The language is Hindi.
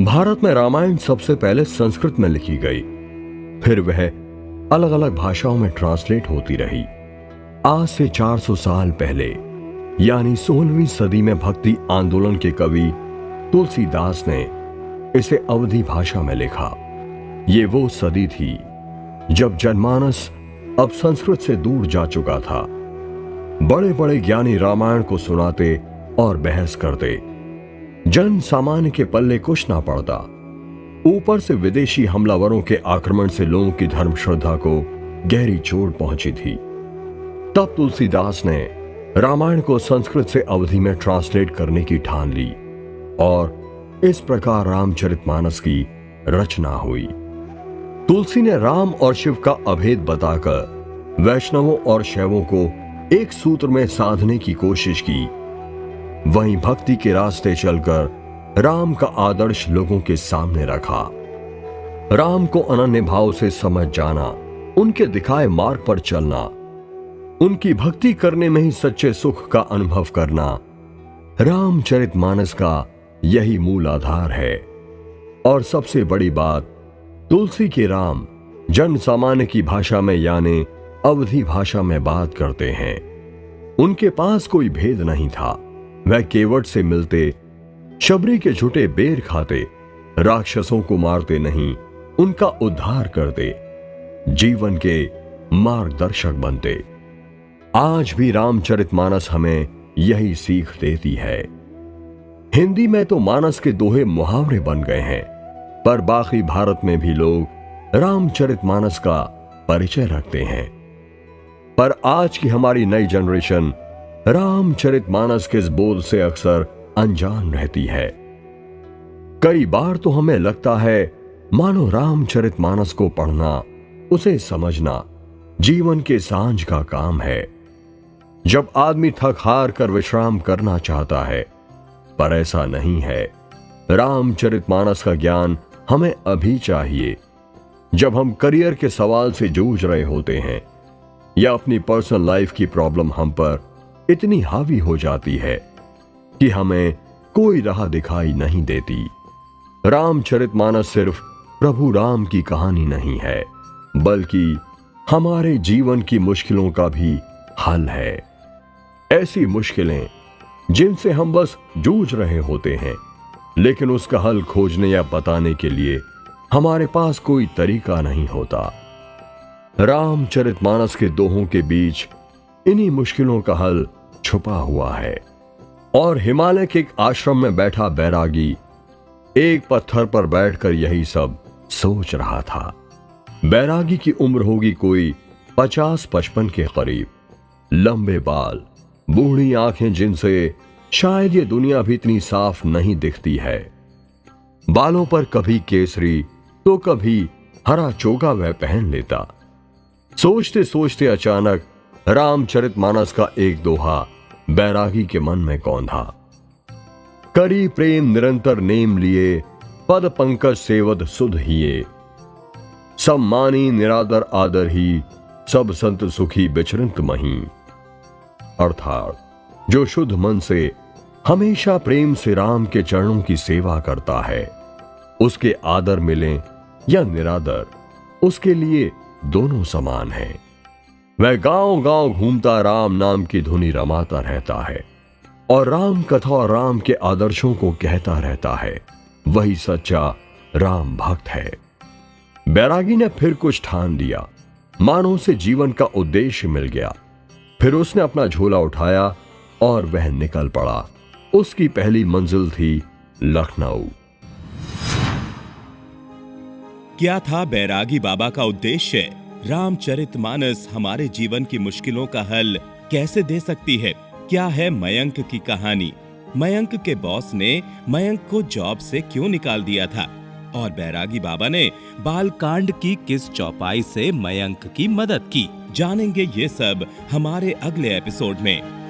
भारत में रामायण सबसे पहले संस्कृत में लिखी गई, फिर वह अलग अलग भाषाओं में ट्रांसलेट होती रही। आज से 400 साल पहले यानी 16वीं सदी में भक्ति आंदोलन के कवि तुलसीदास ने इसे अवधी भाषा में लिखा। ये वो सदी थी जब जनमानस अब संस्कृत से दूर जा चुका था। बड़े बड़े ज्ञानी रामायण को सुनाते और बहस करते, जन सामान्य के पल्ले कुछ ना पड़ता। ऊपर से विदेशी हमलावरों के आक्रमण से लोगों की धर्म श्रद्धा को गहरी चोट पहुंची थी। तब तुलसीदास ने रामायण को संस्कृत से अवधी में ट्रांसलेट करने की ठान ली और इस प्रकार रामचरितमानस की रचना हुई। तुलसी ने राम और शिव का अभेद बताकर वैष्णवों और शैवों को एक सूत्र में साधने की कोशिश की। वहीं भक्ति के रास्ते चलकर राम का आदर्श लोगों के सामने रखा। राम को अनन्य भाव से समझ जाना, उनके दिखाए मार्ग पर चलना, उनकी भक्ति करने में ही सच्चे सुख का अनुभव करना, रामचरितमानस का यही मूल आधार है। और सबसे बड़ी बात, तुलसी के राम जन सामान्य की भाषा में यानी अवधी भाषा में बात करते हैं। उनके पास कोई भेद नहीं था। वह केवट से मिलते, शबरी के झूठे बेर खाते, राक्षसों को मारते नहीं, उनका उद्धार करते, जीवन के मार्गदर्शक बनते। आज भी रामचरितमानस हमें यही सीख देती है। हिंदी में तो मानस के दोहे मुहावरे बन गए हैं, पर बाकी भारत में भी लोग रामचरितमानस का परिचय रखते हैं। पर आज की हमारी नई जनरेशन रामचरितमानस के इस बोध से अक्सर अनजान रहती है। कई बार तो हमें लगता है मानो रामचरितमानस को पढ़ना, उसे समझना जीवन के सांझ का काम है, जब आदमी थक हार कर विश्राम करना चाहता है। पर ऐसा नहीं है। रामचरितमानस का ज्ञान हमें अभी चाहिए, जब हम करियर के सवाल से जूझ रहे होते हैं या अपनी पर्सनल लाइफ की प्रॉब्लम हम पर इतनी हावी हो जाती है कि हमें कोई राह दिखाई नहीं देती। रामचरितमानस सिर्फ प्रभु राम की कहानी नहीं है, बल्कि हमारे जीवन की मुश्किलों का भी हल है। ऐसी मुश्किलें जिनसे हम बस जूझ रहे होते हैं, लेकिन उसका हल खोजने या बताने के लिए हमारे पास कोई तरीका नहीं होता। रामचरितमानस के दोहों के बीच इन्हीं मुश्किलों का हल छुपा हुआ है। और हिमालय के एक आश्रम में बैठा बैरागी एक पत्थर पर बैठकर यही सब सोच रहा था। बैरागी की उम्र होगी कोई 50-55 के करीब। लंबे बाल, बूढ़ी आंखें जिनसे शायद ये दुनिया भी इतनी साफ नहीं दिखती है। बालों पर कभी केसरी तो कभी हरा चोगा वह पहन लेता। सोचते सोचते अचानक रामचरितमानस का एक दोहा बैरागी के मन में कौंधा। करी प्रेम निरंतर नेम लिए, पद पंकज सेवद सुध हिये, सब मानी निरादर आदर ही, सब संत सुखी बिचरंत मही। अर्थात जो शुद्ध मन से हमेशा प्रेम से राम के चरणों की सेवा करता है, उसके आदर मिले या निरादर, उसके लिए दोनों समान है। वह गांव गांव घूमता राम नाम की धुनी रमाता रहता है और राम कथा और राम के आदर्शों को कहता रहता है। वही सच्चा राम भक्त है। बैरागी ने फिर कुछ ठान लिया, मानो उसे जीवन का उद्देश्य मिल गया। फिर उसने अपना झोला उठाया और वह निकल पड़ा। उसकी पहली मंजिल थी लखनऊ। क्या था बैरागी बाबा का उद्देश्य? रामचरितमानस हमारे जीवन की मुश्किलों का हल कैसे दे सकती है? क्या है मयंक की कहानी? मयंक के बॉस ने मयंक को जॉब से क्यों निकाल दिया था? और बैरागी बाबा ने बालकांड की किस चौपाई से मयंक की मदद की? जानेंगे ये सब हमारे अगले एपिसोड में।